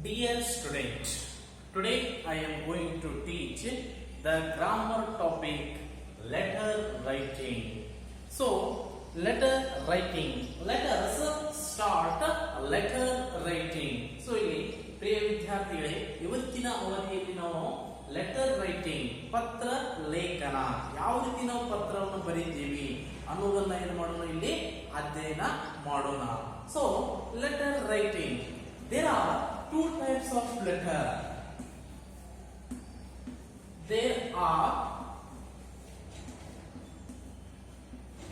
Dear student, today I am going to teach the grammar topic letter writing. So, letter writing. Let us start letter writing. So, ಇಲ್ಲಿ ಪ್ರಿಯ ವಿದ್ಯಾರ್ಥಿಗಳೇ ಇವತ್ತಿನ ಅವಧಿಯಲ್ಲಿ ನಾವು letter writing ಪತ್ರ ಲೇಖನ ಯಾವ ರೀತಿ ನಾವು ಪತ್ರವನ್ನು ಬರೀತೀವಿ ಅನ್ನೋದನ್ನ ಏನು ಮಾಡೋಣ ಇಲ್ಲಿ ಅಧ್ಯಯನ ಮಾಡೋಣ. So letter writing, there are two types of letter. There are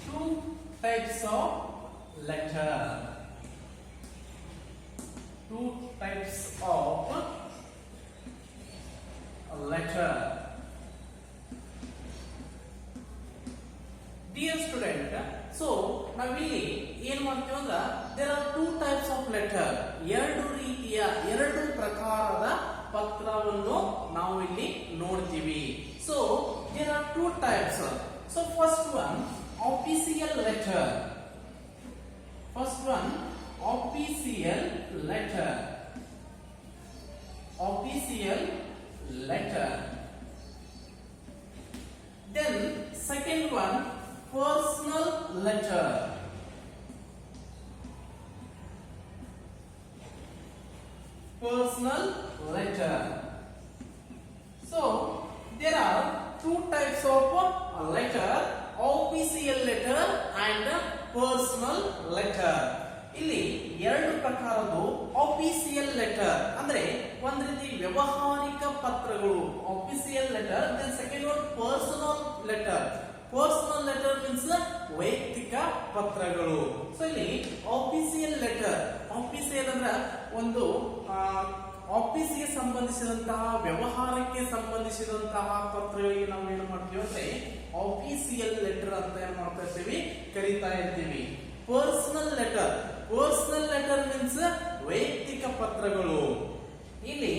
two types of letter. Two types of letter. Dear student, so ನಾವಿಲ್ಲಿ ಏನ್ ಮಾಡ್ತೀವಿ ಅಂದ್ರೆ there are two types of letter. ಎರಡು ಪ್ರಕಾರದ ಪತ್ರವನ್ನು ನಾವು ಇಲ್ಲಿ ನೋಡ್ತೀವಿ. So there are two types. So first one official letter. First one official letter. Official letter. Then second one personal letter. Personal letter. So there are two types of letter, official letter and personal letter. ಇಲ್ಲಿ ಎರಡು ಪ್ರಕಾರದ್ದು official letter ಅಂದ್ರೆ ಒಂದ್ ರೀತಿ ವ್ಯವಹಾರಿಕ ಪತ್ರಗಳು official letter. Then second one personal letter. Personal letter means ವೈಯಕ್ತಿಕ ಪತ್ರಗಳು. So ಇಲ್ಲಿ ಆಫೀಸಿಯಲ್ ಲೆಟರ್, ಆಫೀಸಿಯಲ್ ಅಂದ್ರೆ ಒಂದು ಆಫೀಸಿಗೆ ಸಂಬಂಧಿಸಿದಂತಹ ವ್ಯವಹಾರಕ್ಕೆ ಸಂಬಂಧಿಸಿದಂತಹ ಪತ್ರಗಳಿಗೆ ನಾವು ಏನು ಮಾಡ್ತೀವಿ ಅಂದ್ರೆ ಆಫೀಸಿಯಲ್ ಲೆಟರ್ ಅಂತ ಏನ್ ಮಾಡ್ತಾ ಇರ್ತೀವಿ, ಕರೀತಾ ಇರ್ತೀವಿ. Personal letter, personal letter means ವೈಯಕ್ತಿಕ ಪತ್ರಗಳು. ಇಲ್ಲಿ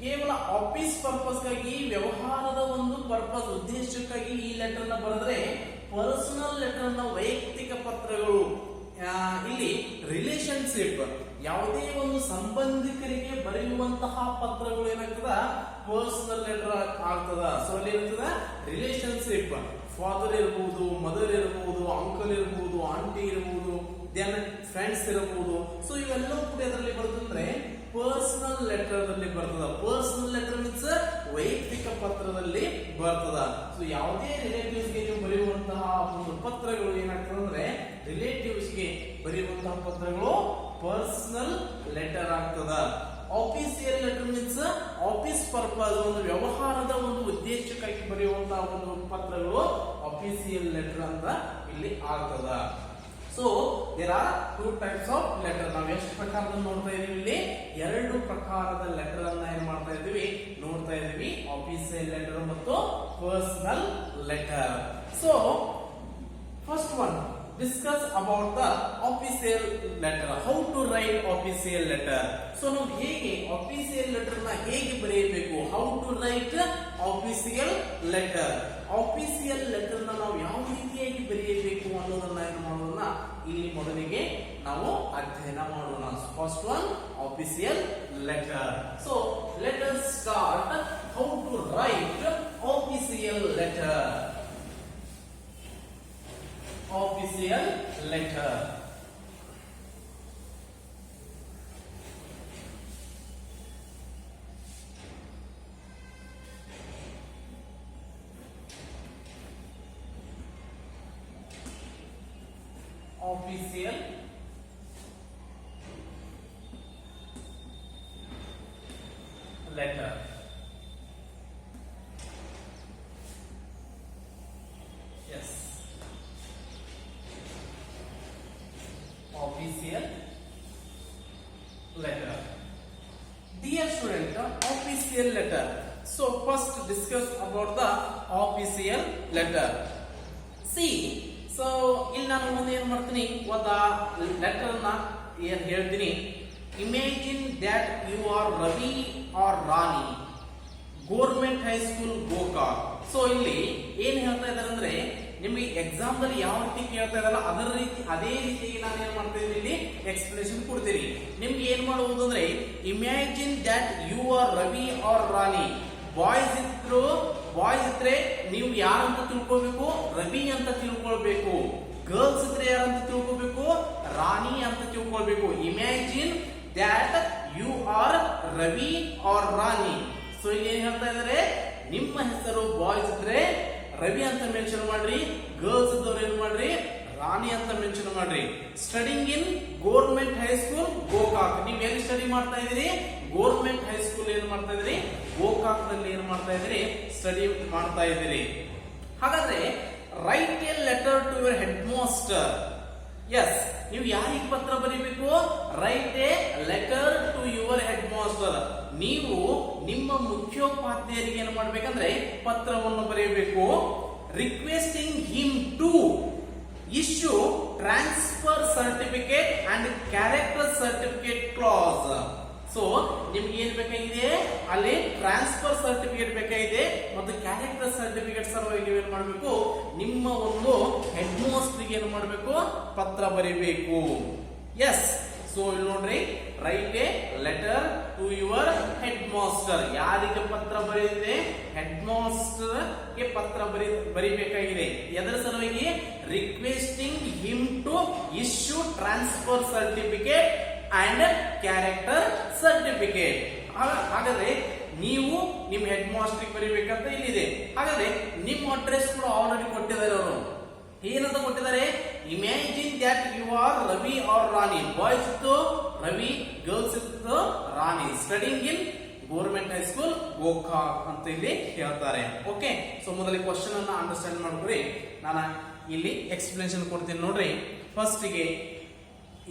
ಕೇವಲ ಆಫೀಸ್ ಪರ್ಪಸ್ ಗಾಗಿ ವ್ಯವಹಾರದ ಒಂದು ಪರ್ಪಸ್ ಉದ್ದೇಶಕ್ಕಾಗಿ ಈ ಲೆಟರ್ ನ ಬರೆದ್ರೆ ಪರ್ಸನಲ್ ಲೆಟರ್ ನ ವೈಯಕ್ತಿಕ ಪತ್ರಗಳು. ಇಲ್ಲಿ ರಿಲೇಶನ್ಶಿಪ್, ಯಾವುದೇ ಒಂದು ಸಂಬಂಧಿಕರಿಗೆ ಬರೆಯುವಂತಹ ಪತ್ರಗಳು ಏನಾಗ್ತದ ಪರ್ಸನಲ್ ಲೆಟರ್ ಆಗ್ತದ. ಸೊ ಅಲ್ಲಿ ಇರ್ತದ ರಿಲೇಶನ್ಶಿಪ್, ಫಾದರ್ ಇರಬಹುದು, ಮದರ್ ಇರಬಹುದು, ಅಂಕಲ್ ಇರಬಹುದು, ಆಂಟಿ ಇರಬಹುದು, ದೆನ್ ಫ್ರೆಂಡ್ಸ್ ಇರಬಹುದು. ಸೊ ಇವೆಲ್ಲವೂ ಕೂಡ ಅದರಲ್ಲಿ ಬರ್ತಂದ್ರೆ ಪರ್ಸನಲ್ ಲೆಟರ್ ದಲ್ಲಿ ಬರ್ತದ. ಪರ್ಸನಲ್ ಲೆಟರ್ ಮೀನ್ಸ್ ವೈಯಕ್ತಿಕ ಪತ್ರದಲ್ಲಿ ಬರ್ತದ. ಸೊ ಯಾವುದೇ ರಿಲೇಟಿವ್ಸ್ ಗೆ ನೀವು ಬರೆಯುವಂತಹ ಒಂದು ಪತ್ರಗಳು ಏನಾಗ್ತದೆ ಅಂದ್ರೆ ರಿಲೇಟಿವ್ಸ್ ಗೆ ಬರೆಯುವಂತಹ ಪತ್ರಗಳು ಪರ್ಸನಲ್ ಲೆಟರ್ ಆಗ್ತದ. Official letter means office purpose, ಒಂದು ವ್ಯವಹಾರದ ಒಂದು ಉದ್ದೇಶಕ್ಕಾಗಿ ಬರೆಯುವಂತಹ ಒಂದು ಪತ್ರಗಳು ಆಫೀಸಿಯಲ್ ಲೆಟರ್ ಅಂತ ಇಲ್ಲಿ ಆಗ್ತದ. So there are two types of letter. ನಾವು ಎಷ್ಟು ಪ್ರಕಾರದ ನೋಡ್ತಾ ಇದೀವಿ, ಇಲ್ಲಿ ಎರಡು ಪ್ರಕಾರದ ಲೆಟರ್ ಅನ್ನ ಏನ್ ಮಾಡ್ತಾ ಇದೀವಿ, ನೋಡ್ತಾ ಇದೀವಿ, ಆಫೀಸಿಯಲ್ ಲೆಟರ್ ಮತ್ತು personal letter. So first one discuss about the official letter. How to write official letter. So ನಾವು ಹೇಗೆ official letter ನ ಹೇಗೆ ಬರೆಯಬೇಕು, how to write official letter. official letter ನ ನಾವು ಯಾವ ರೀತಿಯಾಗಿ ಬರೆಯಬೇಕು ಅನ್ನೋದನ್ನ ಏನು ಮಾಡೋಣ, ಇಲ್ಲಿ ಮೊದಲಿಗೆ ನಾವು ಅಧ್ಯಯನ ಮಾಡೋಣ. First one official letter. So let us start how to write official letter. Official letter. Official letter. Yes. Official letter. Dear student, official letter. So first discuss about the official letter. See, so ಇಲ್ಲಿ ನಾನು ಮುಂದೆ ಏನ್ ಮಾಡ್ತೀನಿ, ಒಂದು letter ನ ಏನ್ ಹೇಳ್ತೀನಿ. Imagine that you are Ravi or Rani, Government High School, Gokak. So ಇಲ್ಲಿ ಏನ್ ಹೇಳ್ತಾ ಇದ್ದಾರೆ ಅಂದ್ರೆ ನಿಮಗೆ ಎಕ್ಸಾಮ್ ದಲ್ಲಿ ಯಾವ ರೀತಿ ಕೇಳ್ತಾ ಇರಲ್ಲ ಅದೇ ರೀತಿಯಾಗಿ ನಾನು ಏನ್ ಮಾಡ್ತಾ ಇದ್ದೀನಿ ಇಲ್ಲಿ ಎಕ್ಸ್ಪ್ಲನೇಷನ್ ಕೊಡ್ತೀನಿ. ನಿಮ್ಗೆ ಏನ್ ಮಾಡುವುದು ಅಂದ್ರೆ imagine that you are Ravi or Rani. Boys ಇದ್ರೆ ನೀವು ಯಾರಂತ ತಿಳ್ಕೊಳ್ಬೇಕು, ರವಿ ಅಂತ ತಿಳ್ಕೊಳ್ಬೇಕು. ಗರ್ಲ್ಸ್ ಇದ್ರೆ ಯಾರಂತ ತಿಳ್ಕೊಳ್ಬೇಕು, ರಾಣಿ ಅಂತ ತಿಳ್ಕೊಳ್ಬೇಕು. Imagine that you are Ravi or Rani. So ಇಲ್ಲಿ ಏನ್ ಹೇಳ್ತಾ ಇದಾರೆ, ನಿಮ್ಮ ಹೆಸರು ಬಾಯ್ಸ್ ಇದ್ರೆ ರವಿ ಅಂತ ಮೆನ್ಷನ್ ಮಾಡ್ರಿ, ಗರ್ಲ್ಸ್ ಇದ್ದವ್ರು ಏನ್ ಮಾಡ್ರಿ ರಾಣಿ ಅಂತ ಮೆನ್ಷನ್ ಮಾಡ್ರಿ. Studying in government high school Gokak. ನೀವು ಎಲ್ಲಿ ಸ್ಟಡಿ ಮಾಡ್ತಾ ಇದೀರಿ, ಗೌರ್ಮೆಂಟ್ ಹೈಸ್ಕೂಲ್ ಏನ್ ಮಾಡ್ತಾ ಇದ್ರಿ, ಗೋಕಾಕ್ ನಲ್ಲಿ ಏನ್ ಮಾಡ್ತಾ ಇದ್ರಿ, ಸ್ಟಡಿ ಮಾಡ್ತಾ ಇದ್ದೀರಿ. ಹಾಗಾದ್ರೆ write a letter to your head master. Yes, ನೀವು ಯಾರಿಗೆ ಪತ್ರ ಬರೀಬೇಕು, write a letter to your head master. ನೀವು ನಿಮ್ಮ ಮುಖ್ಯೋಪಾಧ್ಯಾಯರಿಗೆ ಏನು ಮಾಡ್ಬೇಕಂದ್ರೆ ಪತ್ರವನ್ನು ಬರೆಯಬೇಕು. Requesting him to issue transfer certificate and character certificate class. So ನಿಮ್ಗೆ ಏನ್ ಬೇಕಾಗಿದೆ, ಅಲ್ಲಿ ಟ್ರಾನ್ಸ್ಫರ್ ಸರ್ಟಿಫಿಕೇಟ್ ಬೇಕಾಗಿದೆ ಮತ್ತು ಕ್ಯಾರೆಕ್ಟರ್ ಸರ್ಟಿಫಿಕೇಟ್ ಸಲುವಾಗಿ ನೀವು ಏನ್ ಮಾಡಬೇಕು, ನಿಮ್ಮ ಒಂದು ಹೆಡ್ ಮಾಸ್ಟರ್ಗೆ ಏನ್ ಮಾಡಬೇಕು, ಪತ್ರ ಬರೀಬೇಕು. ಎಸ್, ಸೊ ಇಲ್ಲಿ ನೋಡ್ರಿ, write a letter to your head master. ಯಾರಿಗೆ ಪತ್ರ ಬರೆದಿದೆ, ಹೆಡ್ ಮಾಸ್ಟರ್ ಗೆ ಪತ್ರ ಬರೀಬೇಕಾಗಿದೆ. ಎದರ ಸಲುವಾಗಿ, requesting him to issue transfer certificate and character certificate. ಹಾಗಾದ್ರೆ ನೀವು ನಿಮ್ಮ ಹೆಡ್ ಮಾಸ್ಟರ್ ಬರೀಬೇಕಂತ ಇಲ್ಲಿದೆ. ಹಾಗಾದ್ರೆ ನಿಮ್ಮ ಅಡ್ರೆಸ್ ಕೂಡ ಆಲ್ರೆಡಿ ಕೊಟ್ಟಿದ್ದಾರೆ ಅವರು. ಏನಂತ ಕೊಟ್ಟಿದ್ದಾರೆ, imagine that you are Ravi or Rani. Boys ಇತ್ತು ರವಿ, ಗರ್ಲ್ಸ್ ಇತ್ತು Rani. Studying in government high school Gokak ಅಂತ ಇಲ್ಲಿ ಹೇಳ್ತಾರೆ. ಓಕೆ, ಸೊ ಮೊದಲ ಕ್ವಶನ್ ಅನ್ನ ಅಂಡರ್ಸ್ಟ್ಯಾಂಡ್ ಮಾಡ್ಕೊರಿ. ನಾನು ಇಲ್ಲಿ ಎಕ್ಸ್ಪ್ಲನೇಷನ್ ಕೊಡ್ತೀನಿ ನೋಡ್ರಿ. ಫಸ್ಟ್ ಗೆ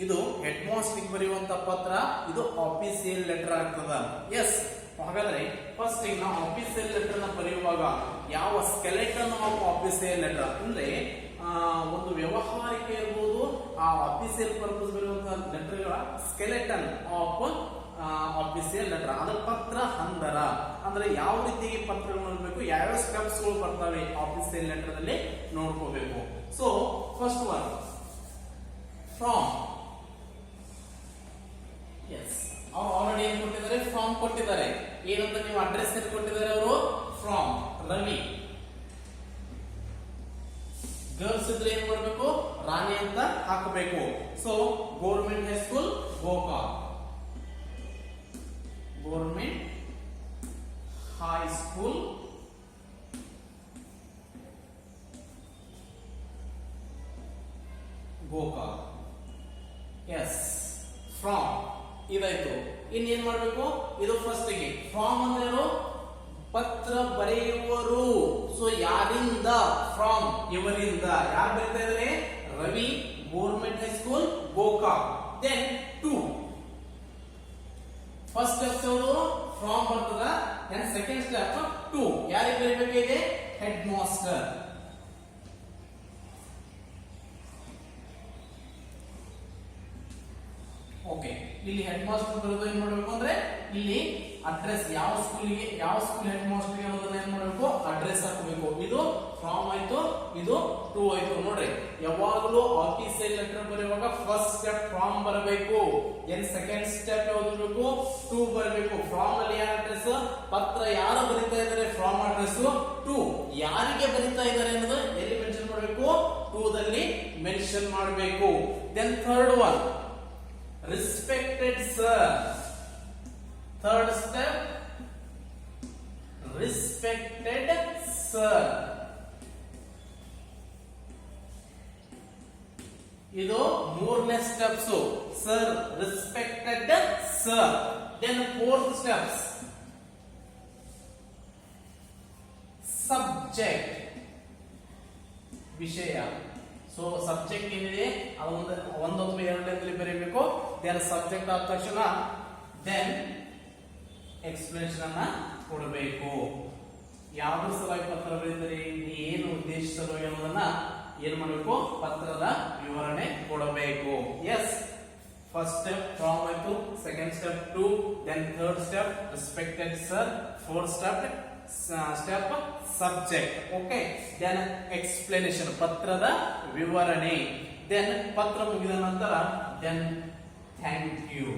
ಇದು ಹೆಡ್ ಮಾಸ್ಟರ್ ಬರೆಯುವಂತ ಪತ್ರ, ಇದು ಆಫೀಸಿಯಲ್ ಲೆಟರ್ ಆಗ್ತದ. ಎಸ್, ಹಾಗಾದ್ರೆ ಫಸ್ಟ್ ನಾವು ಆಫೀಸಿಯಲ್ ಲೆಟರ್ ನ ಬರೆಯುವಾಗ ಯಾವ ಸ್ಕೆಲೆಟನ್ ಆಫ್ ಆಫೀಸಿಯಲ್ ಲೆಟರ್ ಅಂದ್ರೆ ಒಂದು ವ್ಯವಹಾರಿಕ ಇರಬಹುದು, ಆ ಆಫೀಸಿಯಲ್ ಪರ್ಪಸ್ ಬರೆಯುವಂತಹ ಲೆಟರ್ಗಳ ಸ್ಕೆಲೆಟನ್ ಆಫ್ ಆಫೀಸಿಯಲ್ ಲೆಟರ್, ಅದರ ಪತ್ರ ಹಂದರ ಅಂದ್ರೆ ಯಾವ ರೀತಿಯಾಗಿ ಪತ್ರಗಳು ನೋಡಬೇಕು, ಯಾವ ಸ್ಟೆಪ್ಸ್ ಗಳು ಬರ್ತವೆ ಆಫೀಸಿಯಲ್ ಲೆಟರ್ ನಲ್ಲಿ ನೋಡ್ಕೋಬೇಕು. So first one from. Yes, ಅವ್ರು ಆಲ್ರೆಡಿ ಏನ್ ಕೊಟ್ಟಿದ್ದಾರೆ, ಫ್ರಾಮ್ ಕೊಟ್ಟಿದ್ದಾರೆ. ಏನಂತ ನೀವು ಅಡ್ರೆಸ್ ಕೊಟ್ಟಿದ್ದಾರೆ ಅವರು, ಫ್ರಾಮ್ ರವಿ. ಗರ್ಲ್ಸ್ ಇದ್ರೆ ಏನ್ ಮಾಡ್ಬೇಕು, ರಾಣಿ ಅಂತ ಹಾಕಬೇಕು. So government high school Gokak, government high school Gokak. Yes, from ಇದಾಯ್ತು. ಇನ್ನೇನ್ ಮಾಡ್ಬೇಕು, ಇದು ಫಸ್ಟ್ ಗೆ ಫ್ರಾಮ್ ಅಂದ್ರೆ ಪತ್ರ ಬರೆಯುವರು. ಸೊ ಯಾರಿಂದ, ಫ್ರಾಮ್ ಇವರಿಂದ. ಯಾರು ಬರೀತಾ ಇದ್ದಾರೆ, Ravi, government high school Gokak. Then to, first step from ಬರ್ತದ. ದೆನ್ ಸೆಕೆಂಡ್ ಸ್ಟೆಪ್ ಟು, ಯಾರಿಗೆ ಬರೀಬೇಕಾಗಿದೆ, ಹೆಡ್ ಮಾಸ್ಟರ್. ಓಕೆ, ಇಲ್ಲಿ ಹೆಡ್ ಮಾಸ್ಟರ್ ಬರೋದು ಏನ್ ಮಾಡಬೇಕು ಅಂದ್ರೆ ಇಲ್ಲಿ ಅಡ್ರೆಸ್, ಯಾವ ಸ್ಕೂಲಿಗೆ, ಯಾವ ಸ್ಕೂಲ್ ಹೆಡ್ ಮಾಸ್ಟರ್ ಅನ್ನೋದನ್ನ ಏನ್ ಮಾಡಬೇಕು, ಅಡ್ರೆಸ್ ಹಾಕಬೇಕು. ಇದು ಫ್ರಾಮ್ ಆಯ್ತು, ಇದು ಟು ಆಯ್ತು. ನೋಡ್ರಿ, ಯಾವಾಗಲೂ ಆಫೀಸಿಯಲ್ ಲೆಟರ್ ಬರೆಯುವಾಗ ಫಸ್ಟ್ ಸ್ಟೆಪ್ ಫ್ರಾಮ್ ಬರಬೇಕು. ಏನ್ ಸೆಕೆಂಡ್ ಸ್ಟೆಪ್ ಯಾವ್ದು ಬೇಕು, ಟು ಬರಬೇಕು. ಫ್ರಾಮ್ ಅಲ್ಲಿ ಯಾರ ಅಡ್ರೆಸ್, ಪತ್ರ ಯಾರು ಬರೀತಾ ಇದ್ದಾರೆ, ಫ್ರಾಮ್ ಅಡ್ರೆಸ್. ಟು ಯಾರಿಗೆ ಬರೀತಾ ಇದ್ದಾರೆ ಅನ್ನೋದು ಎಲ್ಲಿ ಮೆನ್ಷನ್ ಮಾಡಬೇಕು, ಟು ದಲ್ಲಿ ಮೆನ್ಷನ್ ಮಾಡಬೇಕು. Then third one, respected sir. Third step, respected sir. ಇದು ಮೂರನೇ steps, sir, respected sir. Then fourth steps, subject, ವಿಷಯ. ಸೊ ಸಬ್ಜೆಕ್ಟ್ ಏನಿದೆ ಅದು ಒಂದು ಅಥವಾ ಎರಡರಲ್ಲಿ ಬರೀಬೇಕು. ದೆನ್ ಸಬ್ಜೆಕ್ಟ್ ಆದ ತಕ್ಷಣ ದೆನ್ ಎಕ್ಸ್ಪ್ಲನೇಷನ್ ಅನ್ನ ಕೊಡಬೇಕು. ಯಾವ್ದ್ರ ಸಲುವಾಗಿ ಪತ್ರ ಬರೀತಾರೆ, ಏನು ಉದ್ದೇಶಿಸಲು ಅನ್ನೋದನ್ನ ಏನ್ ಮಾಡಬೇಕು, ಪತ್ರದ ವಿವರಣೆ ಕೊಡಬೇಕು. ಎಸ್, ಫಸ್ಟ್ ಸ್ಟೆಪ್ ಫ್ರಾಮ್ ಆಯ್ತು, second step to, then third step respected sir, fourth step step subject. Okay, then explanation ಪತ್ರದ ವಿವರಣೆ. ದೆನ್ ಪತ್ರ ಮುಗಿದ ನಂತರ then thank you.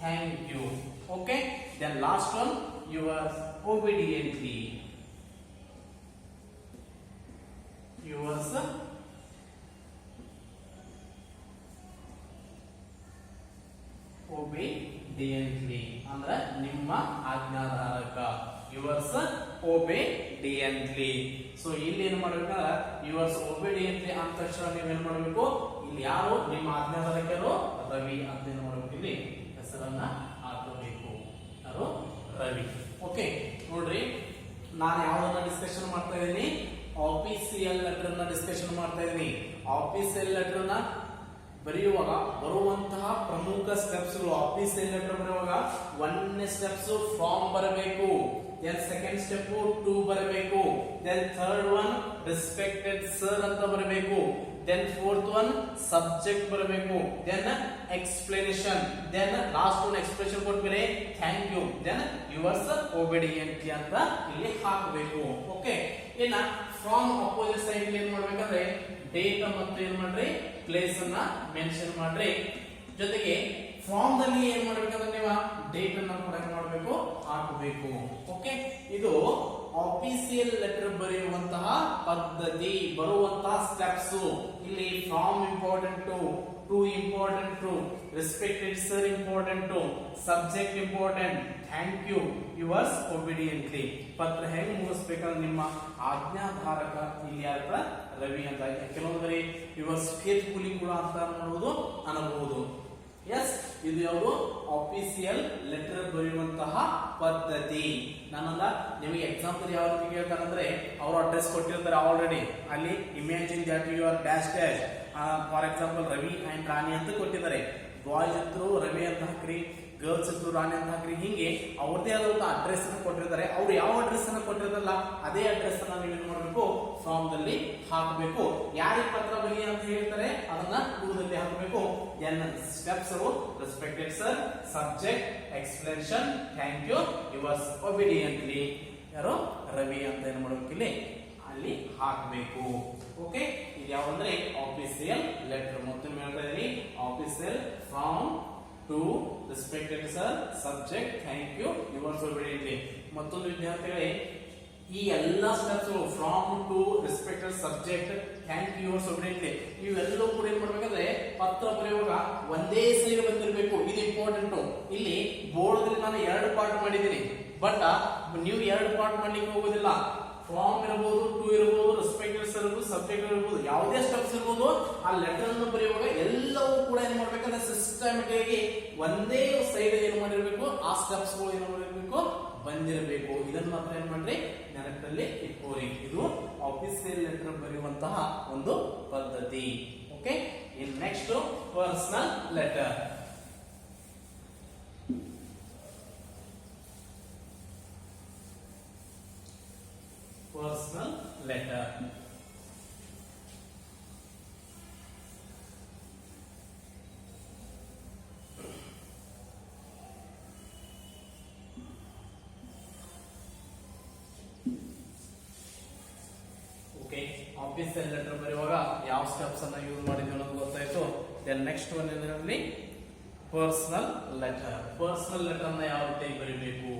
Thank you. Okay. Then last one, yours obediently. Yours obediently. ಅಂದ್ರೆ ನಿಮ್ಮ ಆಜ್ಞಾಧಾರಕ. Yours obediently. So ಇಲ್ಲಿ ಏನು ಮಾಡಬೇಕಂದ್ರೆ yours obediently ಅಂತ ತಕ್ಷಣ ನೀವು ಏನು ಮಾಡಬೇಕು, ಇಲ್ಲಿ ಯಾರು ನಿಮ್ಮ ಆಜ್ಞಾಧಾರಕರು ರವಿ ಅಂತ ಏನು ಮಾಡಬೇಕು, ಇಲ್ಲಿ ಹೆಸರನ್ನ ಹಾಕಬೇಕು. ಯಾರು? ರವಿ. ಓಕೆ, ನೋಡ್ರಿ ನಾನು ಯಾವ್ದನ್ನ ಡಿಸ್ಕಷನ್ ಮಾಡ್ತಾ ಇದ್ದೀನಿ, ಆಫೀಸಿಯಲ್ ಲೆಟರ್ ನ ಡಿಸ್ಕಷನ್ ಮಾಡ್ತಾ ಇದ್ದೀನಿ. ಆಫೀಸಿಯಲ್ ಲೆಟರ್ ನ ಬರೆಯುವಾಗ ಬರುವಂತಹ ಪ್ರಮುಖ ಸ್ಟೆಪ್ಸ್ ಗಳು. ಆಫೀಸಿಯಲ್ ಲೆಟರ್ ಬರೆಯುವಾಗ 1ನೇ ಸ್ಟೆಪ್ಸ್ ಫ್ರಾಮ್ ಬರಬೇಕು, ದೆನ್ ಸೆಕೆಂಡ್ ಸ್ಟೆಪ್ ಟು ಬರಬೇಕು, then third one respected sir ಅಂತ ಬರಬೇಕು, ದೆನ್ ಫೋರ್ತ್ ಒನ್ ಸಬ್ಜೆಕ್ಟ್ ಬರಬೇಕು, then explanation, then last one expression ಕೊಟ್ಮೇಲೆ thank you, then yours obediently ಅಂತ ಇಲ್ಲಿ ಹಾಕಬೇಕು. ಓಕೆ, ಇನ್ನ ಫ್ರಾಮ್ ಅಪೋಸಿಟ್ ಸೈಡ್ ಏನ್ ಮಾಡ್ಬೇಕಂದ್ರೆ ಡೇಟ್ ಮತ್ತು ಏನ್ ಮಾಡ್ರಿ ಪ್ಲೇಸ್ ಅನ್ನ ಮೆನ್ಷನ್ ಮಾಡ್ರಿ. ಜೊತೆಗೆ ಫ್ರಾಮ್ ದಲ್ಲಿ ಏನ್ ಮಾಡ್ಬೇಕಂದ್ರೆ ನೀವು ಡೇಟ್ ಅನ್ನ ಕೂಡ ಏನ್ ಮಾಡ್ಬೇಕು, ಹಾಕಬೇಕು. ಓಕೆ, ಇದು ಆಫೀಸಿಯಲ್ ಲೆಟರ್ ಬರೆಯುವಂತಹ ಪದ್ಧತಿ, ಬರುವಂತಹ ಸ್ಟೆಪ್ಸ್. ಇಲ್ಲಿ from important, to important, respected sir important, subject important, thank you, yours obediently. ಪತ್ರ ಹೆಂಗ್ ಮುಗಿಸ್ಬೇಕಂದ್ರೆ ನಿಮ್ಮ ಆಜ್ಞಾಧಾರಕ ಇಲ್ಲಿ ಯಾರ ರವಿ ಅಂತ. ಕೆಲವೊಂದ್ರಿ ಯುವರ್ಸ್ ಫೇತ್ಫುಲಿ ಕೂಡ ಅಂತ ಮಾಡುವುದು ಅನ್ನಬಹುದು. ಎಸ್, ಇದು ಯಾವುದು ಆಫೀಸಿಯಲ್ ಲೆಟರ್ ಬರೆಯುವಂತಹ ಪದ್ಧತಿ. ನಾನಲ್ಲ ನಿಮಗೆ ಎಕ್ಸಾಂಪಲ್ ಯಾವ ರೀತಿ ಕೇಳ್ತಾರಂದ್ರೆ, ಅವರು ಅಡ್ರೆಸ್ ಕೊಟ್ಟಿರ್ತಾರೆ ಆಲ್ರೆಡಿ, ಅಲ್ಲಿ imagine that you are dash dash. For example Ravi and Rani ಅಂತ ಕೊಟ್ಟಿದ್ದಾರೆ. ಬಾಯ್ಸ್ ಇದ್ರು ರವಿ ಅಂತ ಹಾಕ್ರಿ, ಗರ್ಲ್ಸ್ ಇದ್ರು ರಾಣಿ ಅಂತ ಹಾಕ್ರಿ. ಹಿಂಗೆ ಅವ್ರದೇ ಆದಂತಹ ಅಡ್ರೆಸ್ ಅನ್ನು ಕೊಟ್ಟಿರ್ತಾರೆ. ಅವ್ರು ಯಾವ ಅಡ್ರೆಸ್ ಅನ್ನು ಕೊಟ್ಟಿರಲ್ಲ ಅದೇ ಅಡ್ರೆಸ್ ಅನ್ನ ನೀವು ಏನ್ ಮಾಡಬೇಕು, ಫಾರ್ಮ್ ದಲ್ಲಿ ಹಾಕಬೇಕು. ಯಾರಿಗೆ ಪತ್ರ ಬರಿ ಅಂತ ಹೇಳ್ತಾರೆ ಅದನ್ನ ಟೂದಲ್ಲಿ ಹಾಕಬೇಕು. Steps respected sir, subject, explanation, thank you, yours obediently. ಯಾರು? ರವಿ ಅಂತ ಏನ್ ಮಾಡಬೇಕು, ಇಲ್ಲಿ ಅಲ್ಲಿ ಹಾಕಬೇಕು. ಓಕೆ, ಇದು ಯಾವಂದ್ರೆ ಆಫೀಸಿಯಲ್ ಲೆಟರ್. ಮತ್ತೊಮ್ಮೆ ಹೇಳ್ತಾ ಇದೀನಿ, official from to respected sir, subject, thank you, yours obediently. ಮತ್ತೊಂದು ವಿದ್ಯಾರ್ಥಿಗಳೇ, ಈ ಎಲ್ಲಾ steps from to respected subject, thank you, yours obediently, ಇವೆಲ್ಲವೂ ಕೂಡ ಏನ್ ಮಾಡ್ಬೇಕಂದ್ರೆ ಪತ್ರ ಬರೆಯುವಾಗ ಒಂದೇ ಸೈಡ್ ಬಂದಿರಬೇಕು. ಇದು ಇಂಪಾರ್ಟೆಂಟ್. ಇಲ್ಲಿ ಬೋರ್ಡ್ ನಾನು 2 ಪಾರ್ಟ್ ಮಾಡಿದ್ದೀನಿ, ಬಟ್ ನೀವು 2 ಪಾರ್ಟ್ ಮಾಡ್ಲಿಕ್ಕೆ ಹೋಗೋದಿಲ್ಲ. ಫ್ರಾಮ್ ಇರಬಹುದು, ಟು ಇರಬಹುದು, ರೆಸ್ಪೆಕ್ಟೆಡ್ ಸರ್ ಇರಬಹುದು, ಸಬ್ಜೆಕ್ಟ್ ಇರಬಹುದು, ಯಾವುದೇ ಸ್ಟೆಪ್ಸ್ ಇರಬಹುದು. ಆ ಲೆಟರ್ ಅನ್ನು ಬರೆಯುವಾಗ ಎಲ್ಲವೂ ಕೂಡ ಏನ್ ಮಾಡ್ಬೇಕಂದ್ರೆ ಸಿಸ್ಟಮ್ಯಾಟಿಕ್ ಆಗಿ ಒಂದೇ ಸೈಡ್ ಏನ್ ಮಾಡಿರ್ಬೇಕು, ಆ ಸ್ಟೆಪ್ಸ್ ಗಳು ಏನ್ ಮಾಡಿರ್ಬೇಕು, ಬಂದಿರಬೇಕು. ಇದನ್ನ ಮಾತ್ರ ಏನ್ ಮಾಡ್ರಿ, ನೆನಪಲ್ಲಿ ಇಟ್ಕೋರಿ. ಇದು ಆಫೀಸಿಯಲ್ ಲೆಟರ್ ಬರೆಯುವಂತಹ ಒಂದು ಪದ್ಧತಿ. ಓಕೆ, ಇನ್ next personal letter. Personal letter. Okay, official letter ಬರೆಯುವಾಗ ಯಾವ ಸ್ಟೆಪ್ಸ್ ಅನ್ನ ಯೂಸ್ ಮಾಡಿದ್ವಿ ಅನ್ನೋದು ಗೊತ್ತಾಯ್ತು. ದೆನ್ ನೆಕ್ಸ್ಟ್ ಒನ್ ಇದರಲ್ಲಿ ಪರ್ಸನಲ್ ಲೆಟರ್. ಪರ್ಸನಲ್ ಲೆಟರ್ ಅನ್ನ ಯಾವ ರೀತಿ ಬರೀಬೇಕು?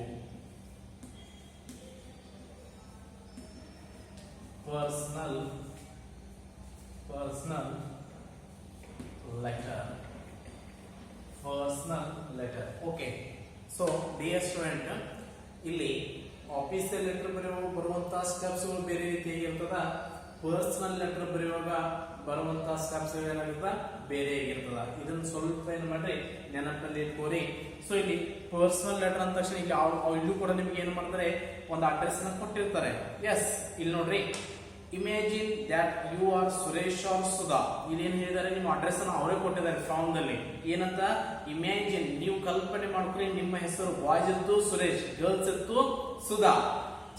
Personal letter. Personal letter. Okay. So, dear student, ಇಲ್ಲಿ ಆಫೀಸಿಯಲ್ ಲೆಟರ್ ಬರುವಂತಹ ಸ್ಟೆಪ್ಸ್ ಬೇರೆ ರೀತಿಯಾಗಿರ್ತದ. ಪರ್ಸನಲ್ ಲೆಟರ್ ಬರೆಯುವಾಗ ಬರುವಂತಹ ಸ್ಟೆಪ್ಸ್ ಏನಾಗಿರ್ತದ, ಬೇರೆ ಆಗಿರ್ತದ. ಇದನ್ನ ಸ್ವಲ್ಪ ಏನ್ ಮಾಡ್ರಿ, ನೆನಪಲ್ಲಿ ಇಟ್ಕೋರಿ. ಸೊ ಇಲ್ಲಿ ಪರ್ಸನಲ್ ಲೆಟರ್ ಅಂದ ತಕ್ಷಣ ಇಲ್ಲಿ ಇಲ್ಲೂ ಕೂಡ ನಿಮ್ಗೆ ಏನ್ ಮಾಡ್ತಾರೆ, ಒಂದು ಅಡ್ರೆಸ್ ನ ಕೊಟ್ಟಿರ್ತಾರೆ. ಎಸ್, ಇಲ್ಲಿ ನೋಡ್ರಿ, imagine that you are Suresh or Sudha. ಇಲ್ಲೇನ್ ಹೇಳಿದಾರೆ, ನಿಮ್ಮ ಅಡ್ರೆಸ್ ಅನ್ನು ಅವರೇ ಕೊಟ್ಟಿದ್ದಾರೆ ಫಾರ್ಮ್ ದಲ್ಲಿ. ಏನಂತ, ಇಮ್ಯಾಜಿನ್, ನೀವು ಕಲ್ಪನೆ ಮಾಡ್ಕೊರಿ, ನಿಮ್ಮ ಹೆಸರು ಬಾಯ್ಸ್ ಇತ್ತು ಸುರೇಶ್, ಗರ್ಲ್ಸ್ ಇತ್ತು Sudha.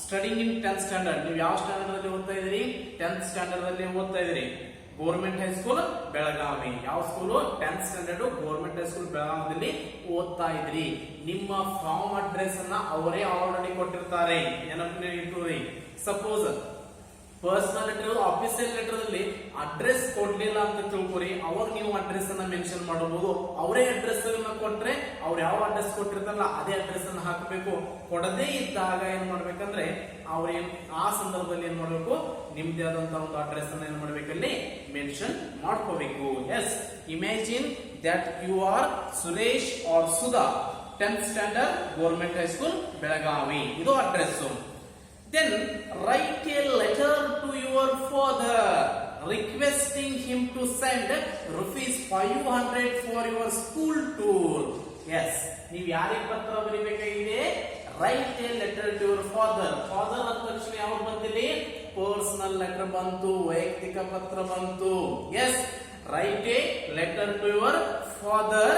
Studying in 10th standard. ನೀವು ಯಾವ ಸ್ಟ್ಯಾಂಡರ್ಡ್ ಅಲ್ಲಿ ಓದ್ತಾ ಇದ್ದೀರಿ? 10th ಸ್ಟ್ಯಾಂಡರ್ಡ್ ಅಲ್ಲಿ ಓದ್ತಾ ಇದ್ದೀರಿ. Government high school Belagavi. ಯಾವ school? 10th standard government high school ಬೆಳಗಾವಿಯಲ್ಲಿ ಓದ್ತಾ ಇದ್ರಿ. ನಿಮ್ಮ ಫಾರ್ಮ್ ಅಡ್ರೆಸ್ ಅನ್ನ ಅವರೇ ಆಲ್ರೆಡಿ ಕೊಟ್ಟಿರ್ತಾರೆ, ನೆನಪಿನಲ್ಲಿ ಇಟ್ಕೊಳ್ಳಿ. Suppose personal letter, official letter ಅಲ್ಲಿ ಅಡ್ರೆಸ್ ಕೊಡ್ಲಿಲ್ಲ ಅಂತ ತಿಳ್ಕೊರಿ, ಅವಾಗ ನೀವು ಅಡ್ರೆಸ್ ಅನ್ನ ಮೆನ್ಷನ್ ಮಾಡಬಹುದು. ಅವರೇ ಅಡ್ರೆಸ್ ಅನ್ನ ಕೊಟ್ರೆ ಅವ್ರು ಯಾವ ಅಡ್ರೆಸ್ ಕೊಟ್ಟಿರ್ತಾರಲ್ಲ ಅದೇ ಅಡ್ರೆಸ್ ಅನ್ನ ಹಾಕಬೇಕು. ಕೊಡದೇ ಇದ್ದಾಗ ಏನ್ ಮಾಡ್ಬೇಕಂದ್ರೆ ಅವ್ರೇನ್ ಆ ಸಂದರ್ಭದಲ್ಲಿ ಏನ್ ಮಾಡ್ಬೇಕು, ನಿಮ್ದೇ ಆದಂತಹ ಒಂದು ಅಡ್ರೆಸ್ ಅನ್ನ ಏನ್ ಮಾಡ್ಬೇಕಲ್ಲಿ ಮೆನ್ಷನ್ ಮಾಡ್ಕೋಬೇಕು. Yes, imagine that you are Suresh or Sudha, 10th standard government high school Belagavi. ಇದು address. Then write a letter to your father requesting him to send ₹500 for your school tour. Yes, ನೀವು ಯಾರಿಗೆ ಪತ್ರ ಬರೀಬೇಕಾಗಿದೆ? Write a letter to your father. Father ಅಂದ ತಕ್ಷಣ ಯಾವ್ದು ಬಂದಿಲ್ಲಿ? Personal letter ಬಂತು, ವೈಯಕ್ತಿಕ ಪತ್ರ ಬಂತು. Yes, write a letter to your father.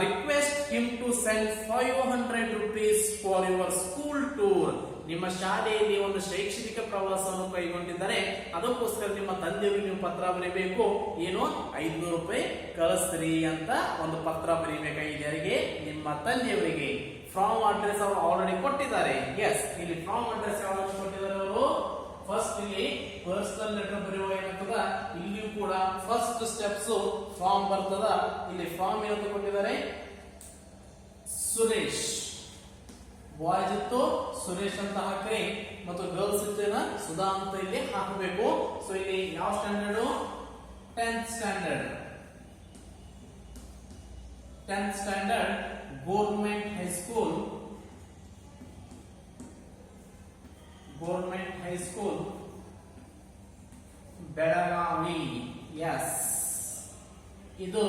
Request him to send ₹500 for your school tour. ನಿಮ್ಮ ಶಾಲೆಯಲ್ಲಿ ಒಂದು ಶೈಕ್ಷಣಿಕ ಪ್ರವಾಸವನ್ನು ಕೈಗೊಂಡಿದ್ದಾರೆ, ಅದಕ್ಕೋಸ್ಕರ ನಿಮ್ಮ ತಂದೆಯವರಿಗೆ ನೀವು ಪತ್ರ ಬರೀಬೇಕು. ಏನು? ₹500 ಕಳಿಸ್ರಿ ಅಂತ ಒಂದು ಪತ್ರ ಬರೀಬೇಕಾಗಿದೆ. ಯಾರಿಗೆ? ನಿಮ್ಮ ತಂದೆಯವರಿಗೆ. ಫ್ರಾಮ್ ಅಡ್ರೆಸ್ ಅವರು ಆಲ್ರೆಡಿ ಕೊಟ್ಟಿದ್ದಾರೆ. ಎಸ್, ಇಲ್ಲಿ ಫ್ರಾಮ್ ಅಡ್ರೆಸ್ ಯಾವಾಗ ಕೊಟ್ಟಿದ್ದಾರೆ ಅವರು? ಫಸ್ಟ್ ಇಲ್ಲಿ ಪರ್ಸನಲ್ ಲೆಟರ್ ಬರೆಯುವ ಏನಾಗ್ತದ, ಇಲ್ಲಿಯೂ ಕೂಡ ಫಸ್ಟ್ ಸ್ಟೆಪ್ಸ್ ಫಾರ್ಮ್ ಬರ್ತದ. ಇಲ್ಲಿ ಫಾರ್ಮ್ ಏನಂತ ಕೊಟ್ಟಿದ್ದಾರೆ? ಸುರೇಶ್. ಬಾಯ್ಸ್ ಇತ್ತು ಸುರೇಶ್ ಅಂತ ಹಾಕ್ರಿ, ಮತ್ತು ಗರ್ಲ್ಸ್ ಇತ್ತೇನ ಸುಧಾ ಅಂತ ಇಲ್ಲಿ ಹಾಕಬೇಕು. ಸೊ ಇಲ್ಲಿ ಯಾವ standard? 10th standard. 10th standard government high school. Government high school Belagavi. Yes, ಇದು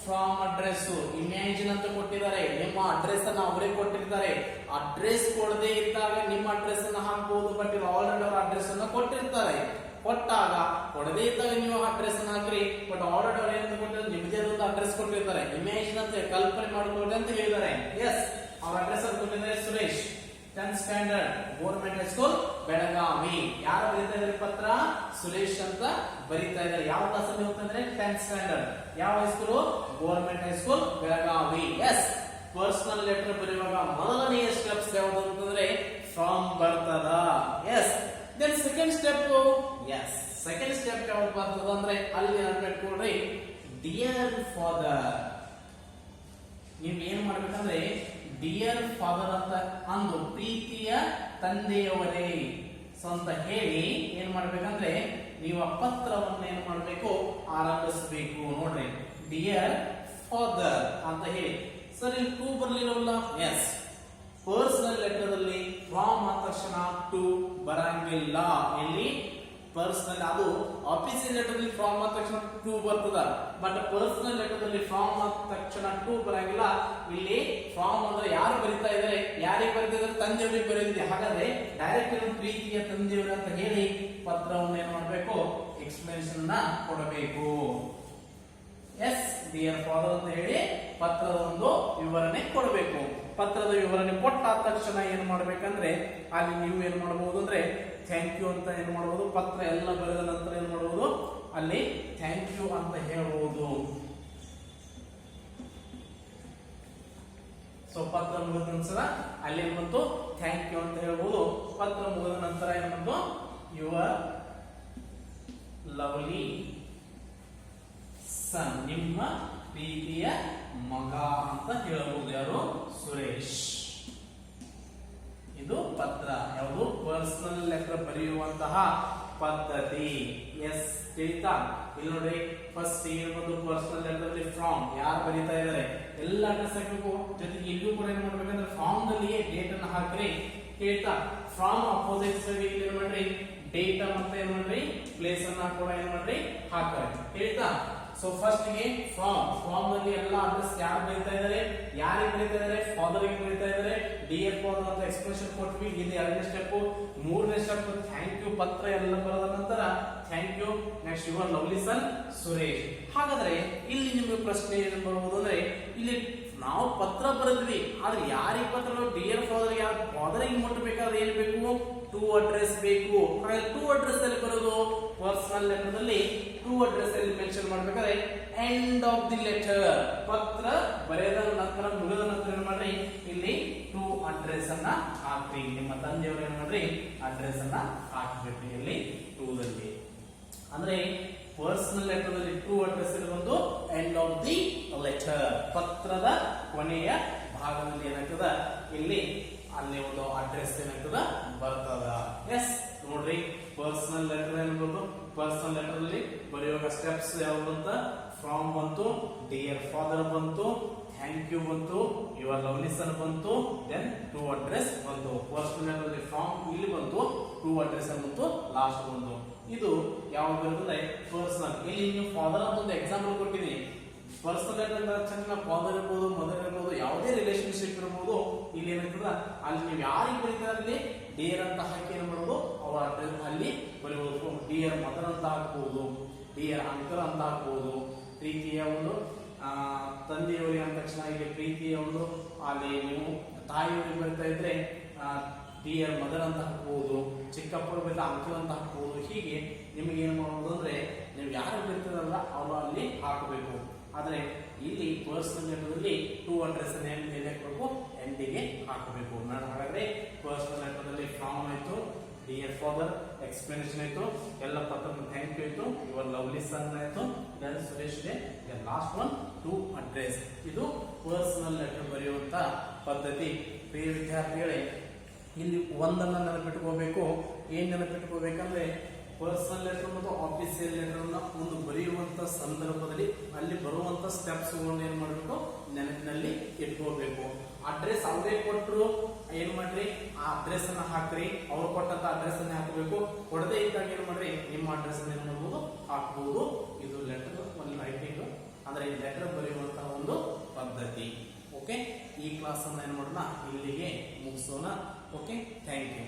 ಫ್ರಾಮ್ ಅಡ್ರೆಸ್. ಇಮ್ಯಾಜಿನ್ ಅಂತ ಕೊಟ್ಟಿದ್ದಾರೆ, ನಿಮ್ಮ ಅಡ್ರೆಸ್ ಅನ್ನ ಅವರೇ ಕೊಟ್ಟಿರ್ತಾರೆ. ಅಡ್ರೆಸ್ ಕೊಡದೇ ಇದ್ದಾಗ ನಿಮ್ಮ ಅಡ್ರೆಸ್ ಅನ್ನ ಹಾಕಬಹುದು, ಬಟ್ ಆಲ್ರೆಡಿ ಅವರ ಅಡ್ರೆಸ್ ಅನ್ನ ಕೊಟ್ಟಿರ್ತಾರೆ. ಕೊಟ್ಟಾಗ ಕೊಡದೇ ಇದ್ದಾಗ ನೀವು ಅಡ್ರೆಸ್ ಅನ್ನ ಹಾಕ್ರಿ, ಬಟ್ ಆಲ್ರೆಡಿ ಅವ್ರು ಏನಂತ ಕೊಟ್ಟಿದ್ದಾರೆ? ನಿಮ್ಮದೇ ಒಂದು ಅಡ್ರೆಸ್ ಕೊಟ್ಟಿರ್ತಾರೆ. ಇಮ್ಯಾಜಿನ್ ಅಂತ ಕಲ್ಪನೆ ಮಾಡಿಕೊಳ್ಳಿ ಅಂತ ಹೇಳಿದ್ದಾರೆ. ಎಸ್, ಅವ್ರ ಅಡ್ರೆಸ್ ಅಂತ ಕೊಟ್ಟಿದ್ದಾರೆ Suresh, 10th standard government high school Belagavi. ಯಾರು ಬರೀತಾ ಇದ್ದಾರೆ ಪತ್ರ? ಸುರೇಶ್ ಅಂತ ಬರೀತಾ ಇದ್ದಾರೆ. ಯಾವ ಕ್ಲಾಸ್ ಅಲ್ಲಿ ಹೋಗ್ತಂದ್ರೆ 10th ಸ್ಟ್ಯಾಂಡರ್ಡ್. ಯಾವ high school? Government high school Belagavi. Yes, personal letter ಬರೆಯುವಾಗ ಮೊದಲನೆಯ ಸ್ಟೆಪ್ಸ್ ಯಾವುದು ಅಂತಂದ್ರೆ ಫ್ರಾಮ್ ಬರ್ತದ. Yes, then second step. Yes, second step ಯಾವ್ದು ಬರ್ತದ ಅಂದ್ರೆ ಅಲ್ಲಿ ನೆನಪಿಟ್ಕೊಳ್ರಿ, ಡಿಯರ್ ಫಾದರ್. ನೀವು ಏನ್ ಮಾಡ್ಬೇಕಂದ್ರೆ ಡಿಯರ್ ಫಾದರ್ ಅಂತ ಅಂದು ಪ್ರೀತಿಯ ತಂದೆಯವರೇ ಅಂತ ಹೇಳಿ ಏನ್ ಮಾಡ್ಬೇಕಂದ್ರೆ ನೀವು ಆ ಪತ್ರವನ್ನು ಏನ್ ಮಾಡ್ಬೇಕು? ಆರಂಭಿಸಬೇಕು. ನೋಡ್ರಿ, ಡಿಯರ್ ಫಾದರ್ ಅಂತ ಹೇಳಿ. ಸರ್, ಇಲ್ಲಿ ಟೂ ಬರ್ಲಿರೋಲ್ಲ. ಎಸ್, ಪರ್ಸನಲ್ ಲೆಟರ್ ಅಲ್ಲಿ ಫ್ರಾಮ್ ಆದ ತಕ್ಷಣ ಟು ಬರಂಗಿಲ್ಲ. ಇಲ್ಲಿ ಪರ್ಸನಲ್, ಅದು ಆಫೀಸಿಯಲ್ ಲೆಟರ್ ಅಲ್ಲಿ ಫ್ರಾಮ್ ಆದ ತಕ್ಷಣ ಟು ಬರ್ತದ, ಬಟ್ ಪರ್ಸನಲ್ ಲೆಟರ್ ಅಲ್ಲಿ ಫ್ರಾಮ್ ಆದ ತಕ್ಷಣ ಟು ಬರಂಗಿಲ್ಲ. ಇಲ್ಲಿ ಫ್ರಾಮ್ ಅಂದ್ರೆ ಯಾರು ಬರೀತಾ ಇದ್ದಾರೆ? ಯಾರಿಗೆ ಬರೀತಾ ಇದ್ದಾರೆ? ತಂದೆಯವರಿಗೆ ಬರೆದಿದೆ. ಹಾಗಾದ್ರೆ ಡೈರೆಕ್ಟ್ ಪ್ರೀತಿಯ ತಂದೆಯವರು ಅಂತ ಹೇಳಿ ಪತ್ರವನ್ನು ಏನ್ ಮಾಡ್ಬೇಕು? ಎಕ್ಸ್ಪ್ಲನೇಷನ್ ಕೊಡಬೇಕು. ಎಸ್, ಡಿಯರ್ ಫಾದರ್ ಅಂತ ಹೇಳಿ ಪತ್ರದ ಒಂದು ವಿವರಣೆ ಕೊಡಬೇಕು. ಪತ್ರದ ವಿವರಣೆ ಕೊಟ್ಟಾದ ತಕ್ಷಣ ಏನ್ ಮಾಡ್ಬೇಕಂದ್ರೆ ಅಲ್ಲಿ ನೀವು ಏನ್ ಮಾಡಬಹುದು ಅಂದ್ರೆ ಥ್ಯಾಂಕ್ ಯು ಅಂತ ಏನ್ ಮಾಡಬಹುದು? ಪತ್ರ ಎಲ್ಲ ಬರೆದ ನಂತರ ಏನ್ ಮಾಡಬಹುದು? ಅಲ್ಲಿ ಥ್ಯಾಂಕ್ ಯು ಅಂತ ಹೇಳಬಹುದು. ಸೊ ಪತ್ರ ಮುಗಿದ ನಂತರ ಅಲ್ಲಿ ಏನ್ ಬಂತು? ಥ್ಯಾಂಕ್ ಯು ಅಂತ ಹೇಳ್ಬಹುದು. ಪತ್ರ ಮುಗಿದ ನಂತರ ಏನ್ ಬಂತು? ಯುವರ್ ಲವ್ಲಿ ಸನ್, ನಿಮ್ಮ ಪ್ರೀತಿಯ ಮಗ ಅಂತ ಹೇಳಬಹುದು. ಯಾರು? ಸುರೇಶ್. ಇದು ಪತ್ರ. ಯಾವುದು? ಪರ್ಸನಲ್ ಲೆಟರ್ ಬರೆಯುವಂತಹ ಪದ್ಧತಿ. ಎಸ್, ತಿಳಿತಾ? ಇಲ್ಲಿ ನೋಡಿ, ಫಸ್ಟ್ ಏನೊಂದು ಪರ್ಸನಲ್ ಲೆಟರ್ ಅಲ್ಲಿ ಫ್ರಾಮ್ ಯಾರು ಬರೀತಾ ಇದ್ದಾರೆ ಎಲ್ಲ ಅಡ್ರೆಸ್ ಹಾಕಬೇಕು. ಜೊತೆಗೆ ಇಲ್ಲೂ ಕೂಡ ಏನ್ ಮಾಡ್ಬೇಕಂದ್ರೆ ಫ್ರಾಮ್ ದಲ್ಲಿ ಡೇಟ್ ಅನ್ನ ಹಾಕ್ರಿ. ತಿಳಿತಾ? ಫ್ರಾಮ್ ಅಪೋಸಿಟ್ ಸೈಡ್ ಇಲ್ಲಿ ಏನ್ ಮಾಡ್ರಿ? ಡೇಟ್ ಮತ್ತೆ ಏನ್ ಮಾಡ್ರಿ? ಪ್ಲೇಸ್ ಅನ್ನ ಕೂಡ ಏನ್ ಮಾಡ್ರಿ? ಹಾಕ್ರಿ. ತಿಳಿತಾ? ಸೊ ಫಸ್ಟ್ ಗೆ ಫ್ರಾಮ್ ನಲ್ಲಿ ಎಲ್ಲ ಅಡ್ರೆಸ್ ಯಾರು ಬರೀತಾ ಇದ್ದಾರೆ? ಯಾರಿಗೆ ಬರೀತಾ ಇದ್ದಾರೆ? ಫಾದರ್ ಗೆ ಬರೀತಾ ಇದ್ದಾರೆ. ಡಿಯರ್ ಫಾದರ್ ಅಂತ ಎಕ್ಸ್ಪ್ರೆಷನ್ ಕೊಟ್ವಿ. ಇದು ಎರಡನೇ ಸ್ಟೆಪ್. ಮೂರನೇ ಸ್ಟೆಪ್ ಥ್ಯಾಂಕ್ ಯು. ಪತ್ರ ಎಲ್ಲ ಬರೆದ ನಂತರ thank you. Next your lovely son Suresh. ಹಾಗಾದ್ರೆ ಇಲ್ಲಿ ನಿಮಗೆ ಪ್ರಶ್ನೆ ಏನು ಬರಬಹುದು ಅಂದ್ರೆ ಇಲ್ಲಿ ನಾವು ಪತ್ರ ಬರೆದ್ವಿ, ಆದ್ರೆ ಯಾರಿಗೆ ಪತ್ರ ಡಿಯರ್ ಫಾದರ್, ಯಾರ ಫಾದರಿಗೆ ಮುಟ್ಟಬೇಕಾದ್ರೆ ಏನ್ ಬೇಕು? ಟು ಅಡ್ರೆಸ್ ಬೇಕು. ಟು ಅಡ್ರೆಸ್ ಅಲ್ಲಿ ಬರೋದು ಪರ್ಸನಲ್ ಲೆಟರ್ ದಲ್ಲಿ ಟು ಅಡ್ರೆಸ್ ಅಲ್ಲಿ ಮೆನ್ಷನ್ ಮಾಡ್ಬೇಕಾದ್ರೆ ಎಂಡ್ ಆಫ್ ದಿ ಲೆಟರ್, ಪತ್ರ ಬರೆದ ನಂತರ ಮುಗಿದ ನಂತರ ಏನ್ ಮಾಡ್ರಿ, ಇಲ್ಲಿ ಟು ಅಡ್ರೆಸ್ ಅನ್ನ ಹಾಕ್ರಿ. ನಿಮ್ಮ ತಂದೆಯವರು ಏನ್ ಮಾಡ್ರಿ, ಅಡ್ರೆಸ್ ಅನ್ನ ಹಾಕ್ಬೇಕು ಇಲ್ಲಿ ಟೂದಲ್ಲಿ. ಅಂದ್ರೆ ಪರ್ಸನಲ್ ಲೆಟರ್ ದಲ್ಲಿ ಟು ಅಡ್ರೆಸ್ ಇರುವುದು ಎಂಡ್ ಆಫ್ ದಿ ಲೆಟರ್, ಪತ್ರದ ಕೊನೆಯ ಭಾಗದಲ್ಲಿ ಏನಾಗ್ತದ, ಇಲ್ಲಿ ಅಲ್ಲಿ ಒಂದು ಅಡ್ರೆಸ್ ಏನಾಗ್ತದ ಬರ್ತದ. ಎಸ್ ನೋಡ್ರಿ, ಪರ್ಸನಲ್ ಲೆಟರ್ ಏನ್ಬೋದು, ಪರ್ಸನಲ್ ಲೆಟರ್ ಅಲ್ಲಿ ಬರೆಯುವಾಗ ಸ್ಟೆಪ್ಸ್ ಯಾವ ಬಂತ? ಫ್ರಾಮ್ ಬಂತು, ಡಿಯರ್ ಫಾದರ್ ಬಂತು, ಥ್ಯಾಂಕ್ ಯು ಬಂತು, ಯುವರ್ ಲವ್ಲಿ ಸನ್ ಬಂತು, ದೆನ್ ಟು ಅಡ್ರೆಸ್ ಬಂತು. ಪರ್ಸನಲ್ ಲೆಟರ್ ಅಲ್ಲಿ ಫ್ರಾಮ್ ಇಲ್ಲಿ ಬಂತು, ಟು ಅಡ್ರೆಸ್ ಬಂತು, ಲಾಸ್ಟ್ ಬಂತು. ಇದು ಯಾವ ಬರ್ತದೆ? ಪರ್ಸನಲ್. ಇಲ್ಲಿ ನೀವು ಫಾದರ್ ಅಂತ ಒಂದು ಎಕ್ಸಾಂಪಲ್ ಕೊಟ್ಟಿದ್ದೀನಿ. ಪರ್ಸನಲ್ ಲೆಟರ್ ತಕ್ಷಣ ಫಾದರ್ ಇರ್ಬೋದು, ಮದರ್ ಇರ್ಬೋದು, ಯಾವುದೇ ರಿಲೇಶನ್ಶಿಪ್ ಇರ್ಬೋದು, ಇಲ್ಲಿ ಏನಾಗ್ತದ ಅಲ್ಲಿ ನೀವು ಯಾರಿಗೆ ಬರೀತಾರೆ ಅಲ್ಲಿ ಡಿಯರ್ ಅಂತ ಹಾಕಿ ಏನ್ ಮಾಡೋದು, ಅವರ ಅಡ್ರೆಸ್ ಅಲ್ಲಿ ಬರೆಯಬಹುದು. ಡಿಯರ್ ಮದರ್ ಅಂತ ಹಾಕಬಹುದು, ಡಿಯರ್ ಅಂಕಲ್ ಅಂತ ಹಾಕಬಹುದು. ಪ್ರೀತಿಯ ಒಂದು ತಂದೆಯವರಿಗೆ ಅಂದ ತಕ್ಷಣ ಇಲ್ಲಿ ಪ್ರೀತಿಯ ಒಂದು, ಅಲ್ಲಿ ನೀವು ತಾಯಿಯವರಿಗೆ ಬರೀತಾ ಇದ್ರೆ ಡಿಯರ್ ಮದರ್ ಅಂತ ಹಾಕಬಹುದು, ಚಿಕ್ಕಪ್ಪರು ಬರೀತಾ ಅಂಕಲ್ ಅಂತ ಹಾಕಬಹುದು. ಹೀಗೆ ನಿಮಗೆ ಏನ್ ಮಾಡೋದು ಅಂದ್ರೆ, ನೀವು ಯಾರು ಬರೀತಾರಲ್ಲ ಅವರು ಅಲ್ಲಿ ಹಾಕಬೇಕು. ಆದ್ರೆ ಇಲ್ಲಿ ಪರ್ಸನಲ್ ಲೆಟರ್ದಲ್ಲಿ ಟು ಅಡ್ರೆಸ್ ಅನ್ನು ಹಾಕಬೇಕು, ಎಂಡಿಗೆ ಹಾಕಬೇಕು. ನಾನು ಹಾಗಾದ್ರೆ ಪರ್ಸನಲ್ ಲೆಟರ್ದಲ್ಲಿ ಫ್ರಾಮ್ ಆಯ್ತು, ಡಿಯರ್ ಫಾದರ್ ಎಕ್ಸ್ಪ್ಲನೇಷನ್ ಆಯ್ತು, ಎಲ್ಲ ಪತ್ರ ಥ್ಯಾಂಕ್ ಯು ಆಯ್ತು, ಯುವರ್ ಲವ್ಲಿ ಸನ್ ಆಯ್ತು, ದೆನ್ ಸುರೇಶ್ ಡೇ, then last one to address. ಇದು ಪರ್ಸನಲ್ ಲೆಟರ್ ಬರೆಯುವಂತ ಪದ್ಧತಿ. ಪ್ರಿಯ ವಿದ್ಯಾರ್ಥಿಗಳೇ, ಇಲ್ಲಿ ಒಂದನ್ನ ನೆನಪಿಟ್ಕೋಬೇಕು. ಏನ್ ನೆನಪಿಟ್ಕೋಬೇಕಂದ್ರೆ, ಪರ್ಸನಲ್ ಲೆಟರ್ ಮತ್ತು ಆಫೀಸಿಯಲ್ ಲೆಟರ್ ಒಂದು ಬರೆಯುವಂತ ಸಂದರ್ಭದಲ್ಲಿ ಅಲ್ಲಿ ಬರುವಂತ ಸ್ಟೆಪ್ಸ್ ಏನ್ ಮಾಡಬೇಕು, ನೆನಪಿನಲ್ಲಿ ಇಟ್ಕೋಬೇಕು. ಅಡ್ರೆಸ್ ಅವರೇ ಕೊಟ್ಟರು ಏನ್ ಮಾಡ್ರಿ, ಆ ಅಡ್ರೆಸ್ ಅನ್ನ ಹಾಕ್ರಿ, ಅವ್ರು ಕೊಟ್ಟಂತ ಅಡ್ರೆಸ್ ಅನ್ನ ಹಾಕಬೇಕು. ಕೊಡದೇ ಇದ್ದಾಗ ಏನ್ ಮಾಡ್ರಿ, ನಿಮ್ಮ ಅಡ್ರೆಸ್ ಅನ್ನ ಏನ್ ಮಾಡ್ಬೋದು, ಹಾಕ್ಬಹುದು. ಇದು ಲೆಟರ್ ಒಂದು ರೈಟಿಂಗ್ ಅಂದ್ರೆ ಈ ಲೆಟರ್ ಬರೆಯುವಂತಹ ಒಂದು ಪದ್ಧತಿ. ಓಕೆ, ಈ ಕ್ಲಾಸ್ ಅನ್ನ ಏನ್ ಮಾಡೋಣ, ಇಲ್ಲಿಗೆ ಮುಗಿಸೋಣ. Okay, thank you.